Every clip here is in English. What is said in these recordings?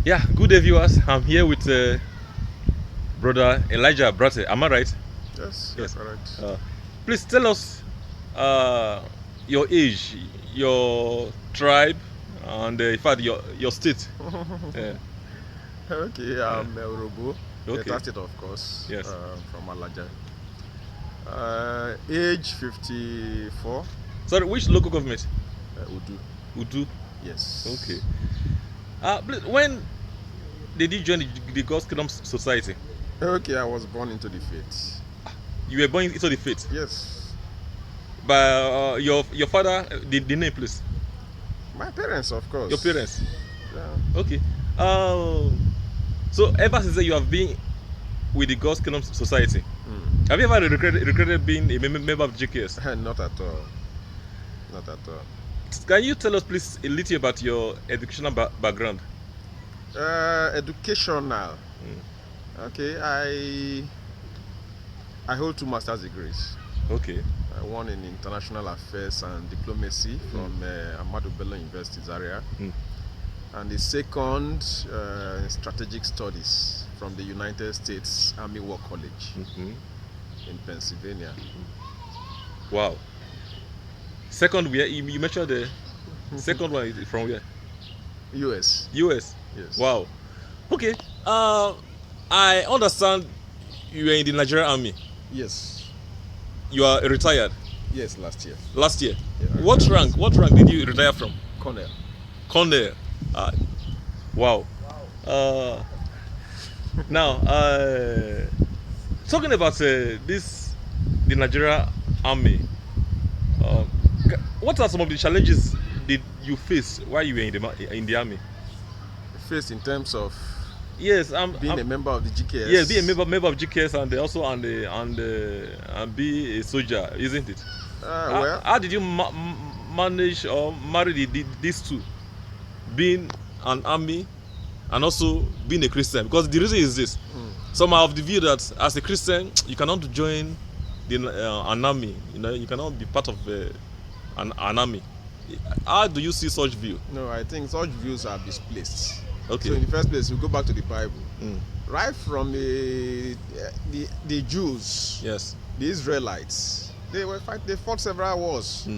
Yeah, good day, viewers. I'm here with brother Elijah Bratte. Am I right? Yes, you're Yes. correct. Please tell us your age, your tribe, and in fact your state. Yeah. Okay, Yeah. I'm Robo, Okay. Delta State, of course, Yes. from Alaja. Age 54, Sorry, which local government? Udu. Udu. Okay. Yes. When did you join the God's Kingdom Society? Okay, I was born into the faith. You were born into the faith. Yes. By your father, the name, please. My parents, of Your course. parents. Yeah. Okay. Uh, so ever since then you have been with the God's Kingdom Society. Have you ever regretted being a member of GKS? Not at all. Not at all. Can you tell us, please, a little about your educational background? Educational. Okay, I hold 2 master's degrees. Okay. One in international affairs and diplomacy from Ahmadu Bello University, Zaria. And the second in strategic studies from the United States Army War College in Pennsylvania. Wow. Second, where you mentioned the second one is from where? US. US. Yes. Wow. Okay. I understand you were in the Nigerian Army. Yes. You are retired. Yes, last year. Last year. Yeah, What rank? What rank did you retire from? Colonel. Colonel. Wow. Now, talking about the Nigerian Army, what are some of the challenges did you face while you were in the army? Faced in terms of Yes, being a member of the GKS. Yes, be a member of GKS and also and be a soldier, isn't it? Well, how did you manage or marry these two, being an army and also being a Christian? Because the reason is this: some are of the view that as a Christian you cannot join an army. You cannot be part of an army. How do you see such view? No, I think such views are misplaced. Okay. So in the first place, we go back to the Bible. Right from the Jews, Yes, the Israelites, they fought several wars.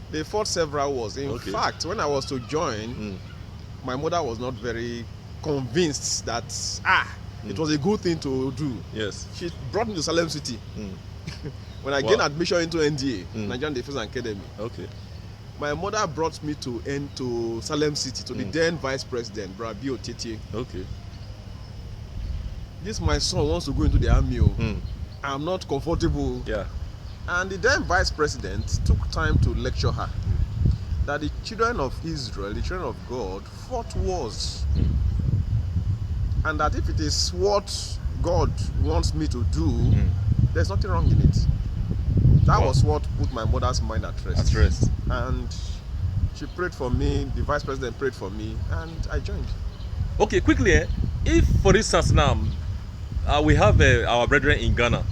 They fought several wars. In fact, when I was to join, my mother was not very convinced that it was a good thing to do. Yes. She brought me to Salem City. When I gained admission into NDA, Nigerian Defense Academy. Okay. My mother brought me to Salem City, to the then Vice President, Bratte. Okay. This my son wants to go into the army. I'm not comfortable. Yeah. And the then Vice President took time to lecture her that the children of Israel, the children of God, fought wars. And that if it is what God wants me to do, there's nothing wrong in it. That was what put my mother's mind at rest. At rest. And she prayed for me, the Vice President prayed for me, and I joined. Okay, quickly, if for instance now we have our brethren in Ghana,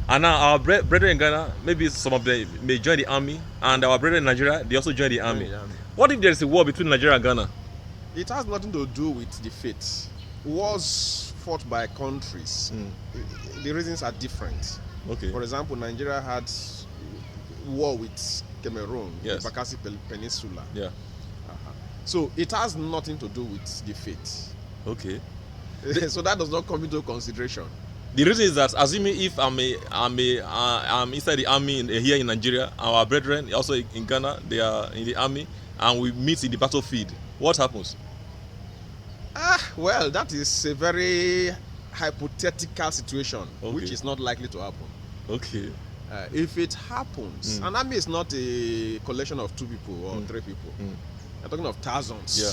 and now our brethren in Ghana, maybe some of them may join the army, and our brethren in Nigeria, they also join the army. What if there is a war between Nigeria and Ghana? It has nothing to do with the faith. Wars fought by countries, the reasons are different. Okay. For example, Nigeria had war with Cameroon, yes, the Bakassi Peninsula. Yeah. So it has nothing to do with the faith. Okay. So that does not come into consideration. The reason is that assuming if I'm inside the army here in Nigeria, our brethren also in Ghana, they are in the army, and we meet in the battlefield, what happens? Well, that is a very hypothetical situation, which is not likely to happen. Okay. If it happens, an army is not a collection of 2 people or 3 people. You're talking of thousands. Yeah.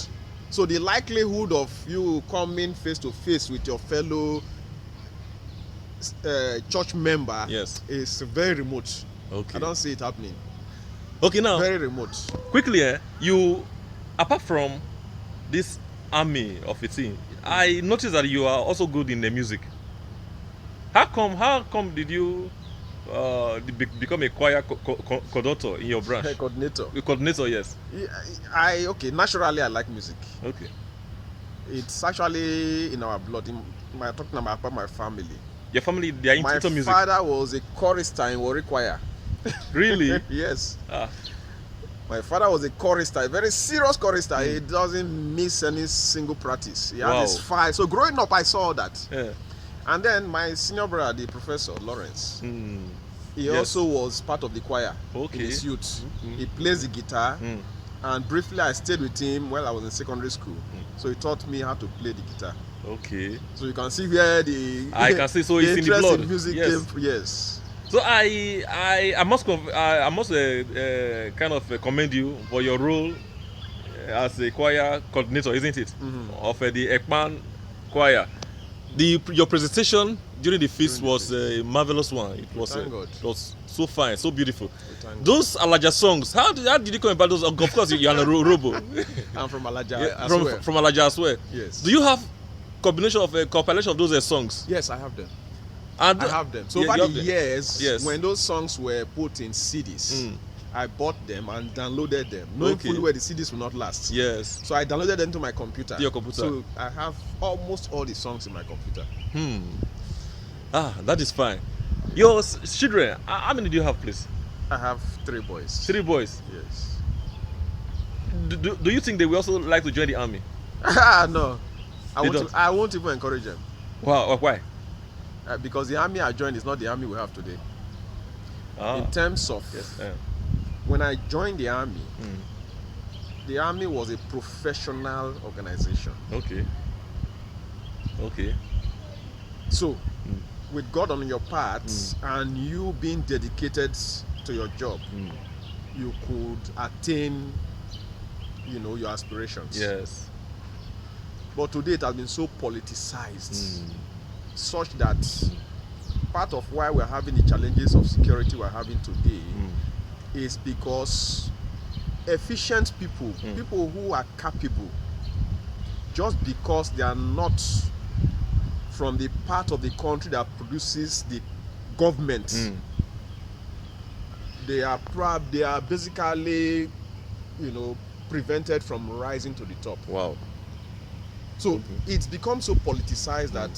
So the likelihood of you coming face to face with your fellow church member is very remote. Okay. I don't see it happening. Okay, now very remote. Quickly, you, apart from this army of a team, I noticed that you are also good in the music. How come did you become a choir conductor in your branch? Coordinator. Coordinator, yes. Naturally I like music. Okay. It's actually in our blood. Talking about my family. Your family, they are My into music. father was a chorister in Warri Choir. Really? Yes. Ah. My father was a chorister, a very serious chorister. Mm. He doesn't miss any single practice. He Wow. has his file. So growing up, I saw that. Yeah. And then my senior brother, the professor, Lawrence, Mm. he Yes. also was part of the choir Okay. in his youth. Mm. He plays the guitar. Mm. And briefly, I stayed with him while I was in secondary school. So he taught me how to play the guitar. Okay. So you can see where the I can see. So the it's in the interest blood. in music Yes. came from. Yes. So I must kind of commend you for your role as a choir coordinator, isn't it? Mm-hmm. Of the Ekpan choir. Your presentation during the feast During the was feast. a marvelous one. It was Thank God. it was so fine, so beautiful. Thank God. Those Alaja songs, how did you come about those? Of course, you're on a robo. I'm from Alaja Yeah, as well. from Alaja as well. Yes. Do you have compilation of those songs? Yes, I have them. And I have them. So Yeah, over you the have them. years, Yes. when those songs were put in CDs, Mm. I bought them and downloaded them, knowing Okay. fully well the CDs will not last. Yes. So I downloaded them to my computer. To your computer. So I have almost all the songs in my computer. That is fine. Your children, how many do you have, please? I have 3 boys. 3 boys. Yes. Do you think they will also like to join the army? No. don't? I won't even encourage them. Wow, why? Because the army I joined is not the army we have today. Ah, In terms of yes. when I joined the army, Mm. the army was a professional organization. Okay. Okay. So, with God on your part Mm. and you being dedicated to your job, Mm. you could attain, your aspirations. Yes. But today it has been so politicized, Mm. such that part of why we're having the challenges of security we're having today is because efficient people, people who are capable, just because they are not from the part of the country that produces the government, they are basically, prevented from rising to the top. Wow. So it's become so politicized that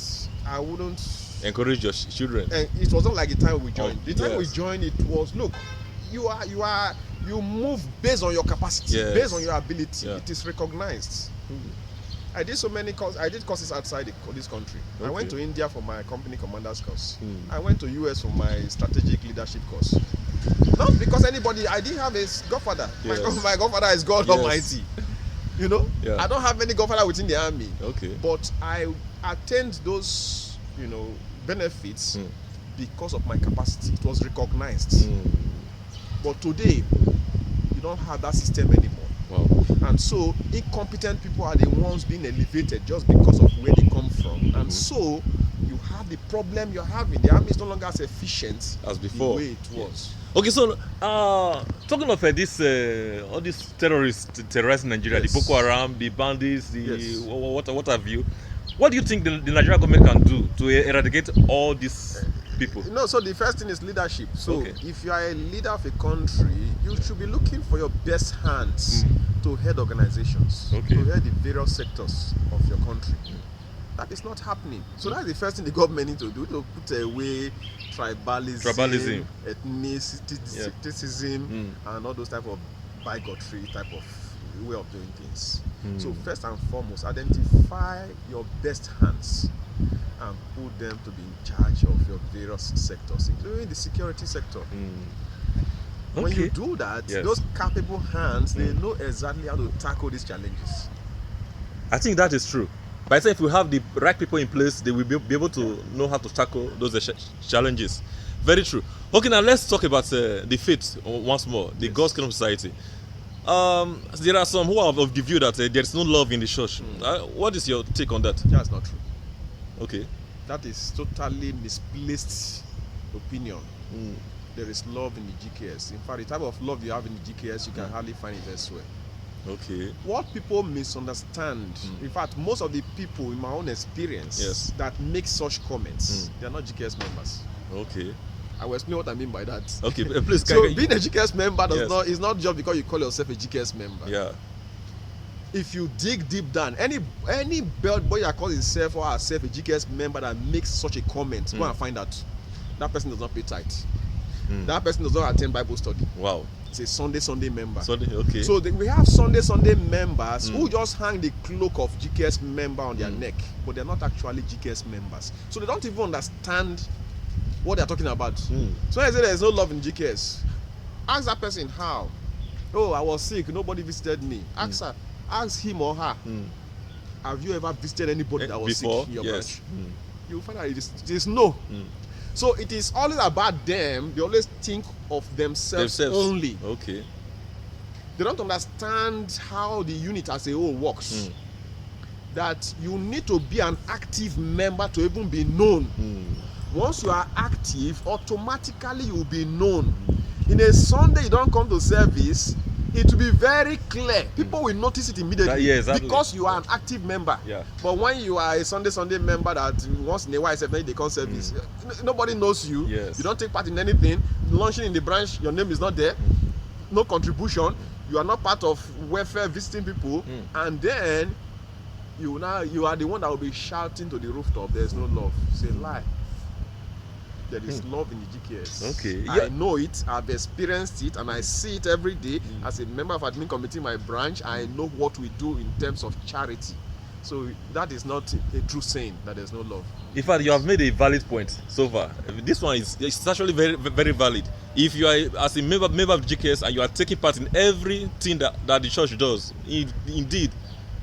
I wouldn't Encourage your children. And it wasn't like the time we joined. The time we yes. joined, it was, look, you move based on your capacity, Yes. based on your ability. Yeah. It is recognized. I did so many courses. I did courses outside this country. I Okay. went to India for my company commander's course. Mm. I went to US for my strategic leadership course. Not because I didn't have a godfather. Yes. My godfather is God Yes. Almighty. Yeah. I don't have any godfather within the army. Okay. But I attained those, benefits because of my capacity. It was recognized. But today, you don't have that system anymore. Wow. And so, incompetent people are the ones being elevated just because of where they come from. And so, you have the problem you're having. The army is no longer as efficient As before. the way it was. Okay, so talking of all these terrorists terrorizing Nigeria, Yes. the Boko Haram, the bandits, Yes. what have you? What do you think the Nigerian government can do to eradicate all these people? So the first thing is leadership. So Okay. if you are a leader of a country, you should be looking for your best hands to head organizations, Okay. to head the various sectors of your country. That is not happening. So that's the first thing the government needs to do, to put away tribalism. Ethnicism, and all those type of bigotry type of way of doing things. So first and foremost, identify your best hands and put them to be in charge of your various sectors, including the security sector. When you do that, Yes. those capable hands, they know exactly how to tackle these challenges. I think that is true. By the time if we have the right people in place, they will be able to know how to tackle those challenges. Very true. Okay, now let's talk about the faith once more, the God's Kingdom Society. There are some who are of the view that there is no love in the church. What is your take on that? That's not true. Okay. That is totally misplaced opinion. There is love in the GKS. In fact, the type of love you have in the GKS, you can hardly find it elsewhere. Okay. What people misunderstand, in fact, most of the people in my own experience Yes. that make such comments, they are not GKS members. Okay. I will explain what I mean by that. Okay, please. So being a GKS member Yes. is not just because you call yourself a GKS member. Yeah. if you dig deep down, any belt boy that calls himself or herself a GKS member that makes such a comment, go and find out. That person does not pay tithe. That person does not attend Bible study. Wow. It's a Sunday member. Sunday, okay. So we have Sunday members who just hang the cloak of GKS member on their neck, but they're not actually GKS members. So they don't even understand what they're talking about. So when I say there's no love in GKS, ask that person how. Oh, I was sick, nobody visited me. Ask him or her. Have you ever visited anybody that was before? Sick in your Yes. branch? You'll find out it is no. So it is always about them. They always think of themselves only. Okay. They don't understand how the unit as a whole works. That you need to be an active member to even be known. Once you are active, automatically you will be known. In a Sunday you don't come to service, it will be very clear. People will notice it immediately exactly. because you are an active member. Yeah. But when you are a Sunday member that once in a while they come service, nobody knows you. Yes. You don't take part in anything. Launching in the branch, your name is not there. No contribution. You are not part of welfare visiting people, and then you are the one that will be shouting to the rooftop. There's no love. It's a lie. There is love in the GKS. Okay. I know it, I've experienced it, and I see it every day. As a member of admin committee in my branch, I know what we do in terms of charity. So that is not a true saying that there's no love. In fact, you have made a valid point so far. This one is actually very, very valid. If you are as a member of GKS and you are taking part in everything that the church does, indeed,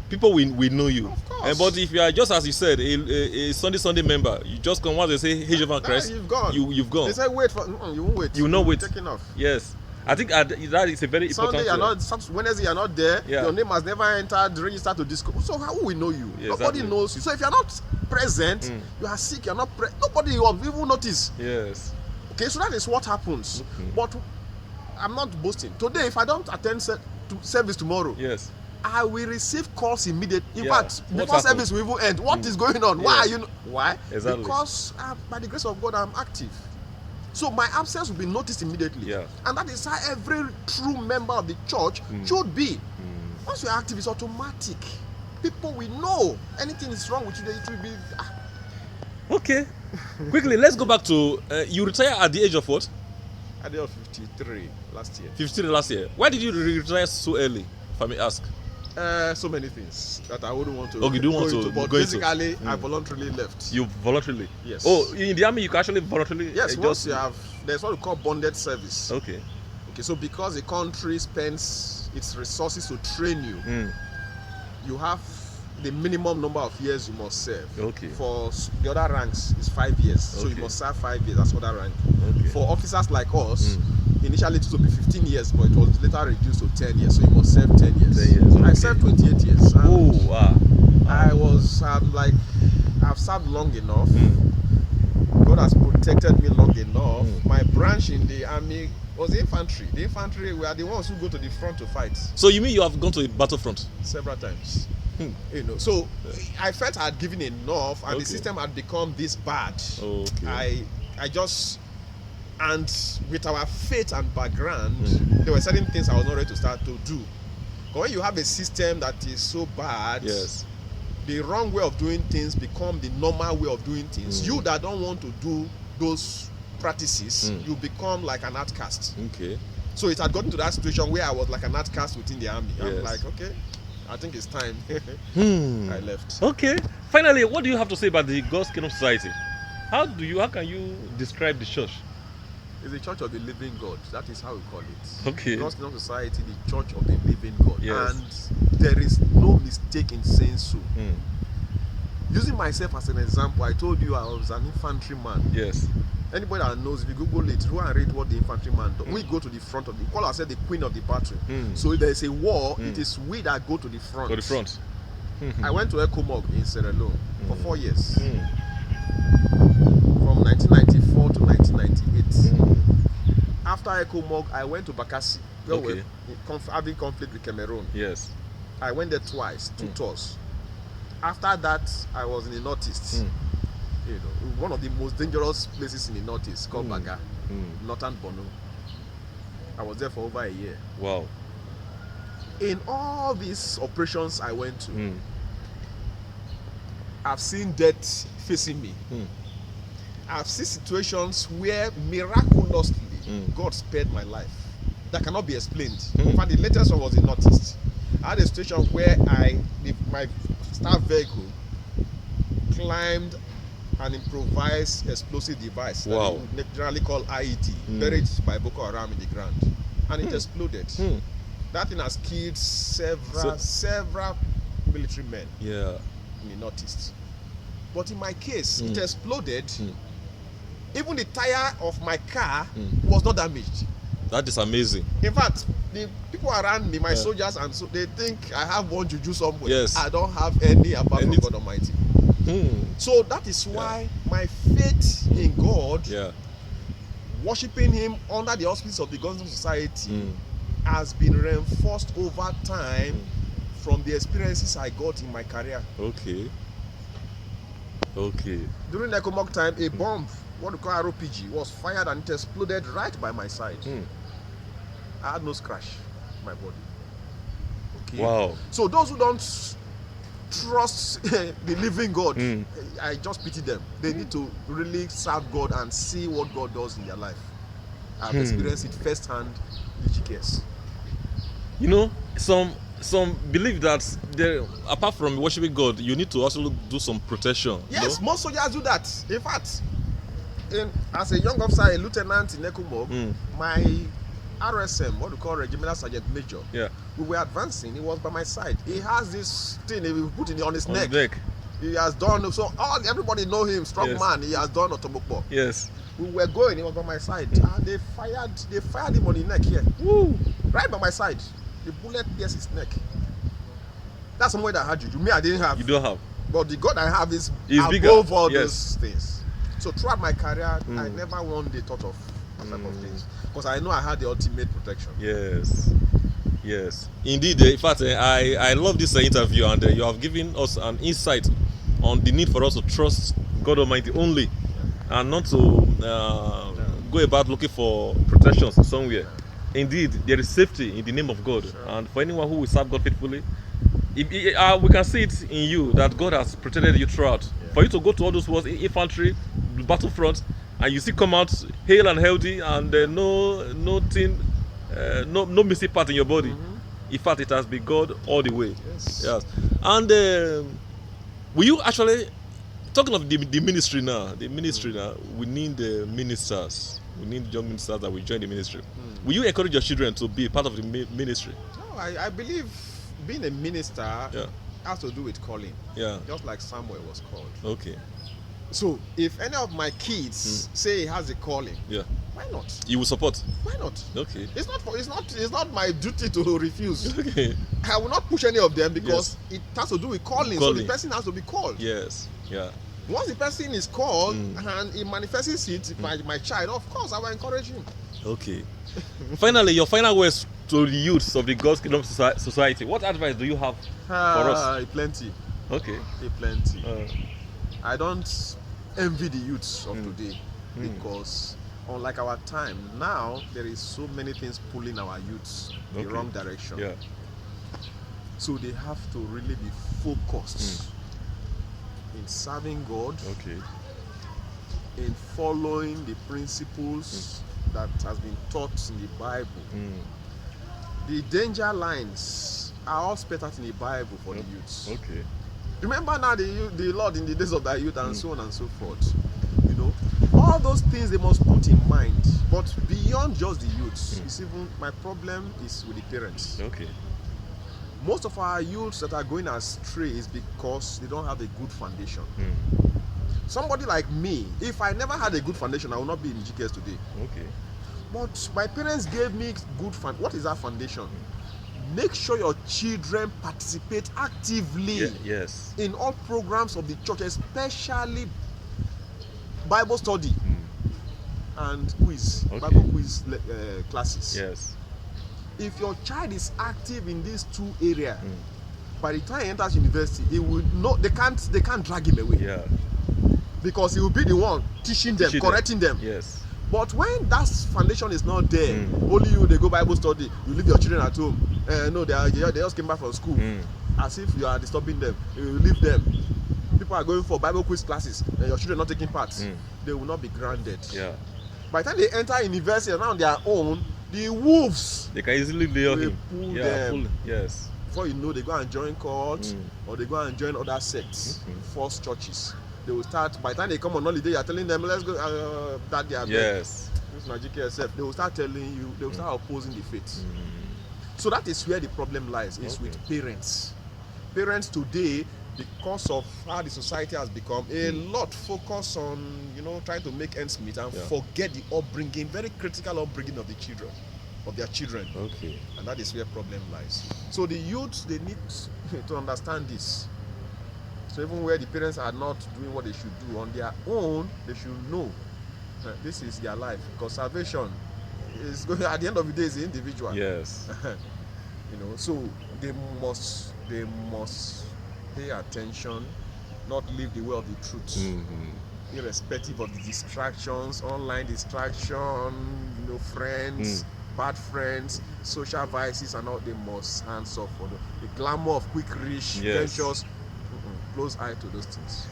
people will know you. Of course. But if you are just, as you said, a Sunday member, you just come once they say hey Jehovah Christ, you've gone. You've gone. They say wait for you won't wait. You will not wait. Taking off. Yes. I think that is a very important. Sunday you're not. Wednesday you're not there. Yeah. Your name has never entered registered to disco. So how will we know you? Yeah, Nobody exactly. knows you. So if you're not present, you are sick. You're not. Nobody will even notice. Yes. Okay, so that is what happens. But I'm not boasting. Today, if I don't attend service tomorrow, Yes. I will receive calls immediately. In Yeah. fact, What before happened? service will even end, what is going on? Why are you? Why? Exactly. Because by the grace of God, I'm active. So my absence will be noticed immediately. Yeah. And that is how every true member of the church should be. Once you're active, it's automatic. People will know anything is wrong with you. It will be. Okay. Quickly, let's go back to you retired at the age of what? At the age of 53 last year. 53 last year. Why did you retire so early, if I may ask? So many things that I wouldn't want to. Okay, you don't want go to into, but go into. basically, I voluntarily left. You voluntarily? Yes. Oh, in the army you can actually voluntarily? Yes, once you have, there's what we call bonded service. Okay. Okay, so because the country spends its resources to train you, you have the minimum number of years you must serve. Okay. For the other ranks, it's 5 years. So you Okay. must serve 5 years. That's other rank. Okay. For officers like us, initially it would be 15 years, but it was later reduced to 10 years. So you must serve 10 years. 10 years, I okay. served 28 years. And Oh, wow. I've served long enough. God has protected me long enough. My branch in the army was the infantry. The infantry were the ones who go to the front to fight So you mean you have gone to a battlefront? several times. You know, so I felt I had given enough, and Okay. the system had become this bad. Okay. I just, and with our faith and background, there were certain things I was not ready to start to do. But when you have a system that is so bad, Yes. the wrong way of doing things become the normal way of doing things. You that don't want to do those practices, you become like an outcast. Okay. So it had gotten to that situation where I was like an outcast within the army. I'm Yes. like, okay, I think it's time. I left. Okay. Finally, what do you have to say about the God's Kingdom Society? How can you describe the church? It's the church of the living God. That is how we call it. Okay. God's Kingdom Society, the church of the living God. Yes. And there is no mistake in saying so. Using myself as an example, I told you I was an infantryman. Yes. Anybody that knows, if you Google it, go and read what the infantryman does. We go to the front of the, we call ourselves the queen of the battle. So if there is a war, it is we that go to the front. To the front. I went to Ekpan in Sierra Leone for 4 years. From 1994 to 1998. After Ekpan, I went to Bakassi, where we Okay. were having conflict with Cameroon. Yes. I went there twice, 2 tours. After that, I was in the Northeast. You know, one of the most dangerous places in the Northeast called Baga, Northern Borno. I was there for over a year. Wow. in all these operations I went to, I've seen death facing me. I've seen situations where miraculously God spared my life that cannot be explained. In fact, the latest one was in Northeast. I had a situation where my staff vehicle climbed an improvised explosive device that we generally call IED, buried by Boko Haram in the ground, and it exploded. That thing has killed several military men in the Northeast. But in my case, it exploded. Even the tire of my car was not damaged. That is amazing. In fact, the people around me, my soldiers, and so they think I have one juju somewhere. Yes. I don't have any apart from God Almighty. So that is why my faith in God, worshiping Him under the auspices of the Gospel Society, has been reinforced over time from the experiences I got in my career. Okay. During the Ekomok time, a bomb, what we call RPG, was fired and it exploded right by my side. I had no scratch in my body. Okay. Wow. So those who don't trust the living God, I just pity them. They need to really serve God and see what God does in their life. I've experienced it firsthand in GKS. You know, some believe that there, apart from worshiping God, you need to also do some protection. Yes, most soldiers do that. In fact, as a young officer, a lieutenant in Ekomog, my RSM, what we call Regimental Sergeant Major, we were advancing. He was by my side. He has this thing he will put on his neck. He has done, so everybody know him, strong man. He has done Otobokbo. Yes. We were going, he was by my side, and they fired him on the neck here. Woo. Right by my side. The bullet pierced his neck. That's somewhere that I had you. Me, I didn't have. You don't have. But the God I have is above bigger. all those things. So throughout my career, I never won the thought of that type of things. Because I know I had the ultimate protection. Yes. Indeed, in fact, I love this interview, and you have given us an insight on the need for us to trust God Almighty only, and not to go about looking for protections somewhere. Indeed, there is safety in the name of God, and for anyone who will serve God faithfully, we can see it in you that God has protected you throughout. For you to go to all those wars, infantry, battlefront, and you still come out hale and healthy, and no missing part in your body. In fact, it has been God all the way. Yes. And will you actually, talking of the ministry now, we need the ministers. We need young ministers that will join the ministry. Will you encourage your children to be part of the ministry? No, I believe being a minister has to do with calling. Just like Samuel was called. Okay. So if any of my kids say he has a calling, why not? You will support? Why not? Okay. It's not my duty to refuse. Okay. I will not push any of them because it has to do with calling. So the person has to be called. Yes. Yeah. Once the person is called and he manifests it by my child, of course I will encourage him. Okay. Finally, your final words to the youths of the God's Kingdom Society. What advice do you have for us? Plenty. Okay. Plenty. I don't envy the youths of today because unlike our time, now there is so many things pulling our youths in the wrong direction. So they have to really be focused in serving God, in following the principles that has been taught in the Bible. The danger lines are all spelled out in the Bible for the youths. Remember now the Lord in the days of thy youth and so on and so forth. You know, all those things they must put in mind. But beyond just the youths, it's even my problem is with the parents. Most of our youths that are going astray is because they don't have a good foundation. Somebody like me, if I never had a good foundation, I would not be in GKS today. But my parents gave me good foundation. What is that foundation? Make sure your children participate actively in all programs of the church, especially Bible study and quiz, Bible quiz classes. If your child is active in these two areas, by the time he enters university, he will know they can't drag him away. Because he will be the one teaching them, correcting them. But when that foundation is not there, only you they go Bible study, you leave your children at home. No, they just came back from school. As if you are disturbing them. You leave them. People are going for Bible quiz classes and your children not taking part. They will not be grounded. Yeah. By the time they enter university and on their own, the wolves They can easily lure will him. pull Yeah, them. yes. Before you know, they go and join cults or they go and join other sects, false churches. They will start, by the time they come on holiday, you're telling them, let's go, that they are Yes. this magic yourself. They will start telling you, they will start opposing the faith. So that is where the problem lies, is with parents. Parents today, because of how the society has become, a lot focus on, trying to make ends meet and forget the upbringing, very critical upbringing of the children, of their children. Okay. And that is where problem lies. So the youth, they need to understand this. So even where the parents are not doing what they should do on their own, they should know this is their life. Because salvation is going, at the end of the day, is the individual. Yes. So they must pay attention, not live the way of the truth. Irrespective of the distractions, online distraction, friends, bad friends, social vices, and all, they must hands off for the glamour of quick rich, ventures. Close eye to those things.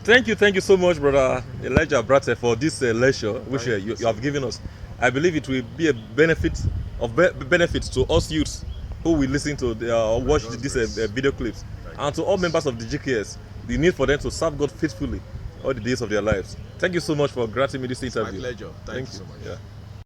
Thank you so much, brother Elijah Bratte, for this lecture which you have given us. I believe it will be a benefit to us youths who will listen to or watch these video clips, and to all members of the GKS. The need for them to serve God faithfully all the days of their lives. Thank you so much for granting me this interview. My pleasure. Thank you so much. Yeah.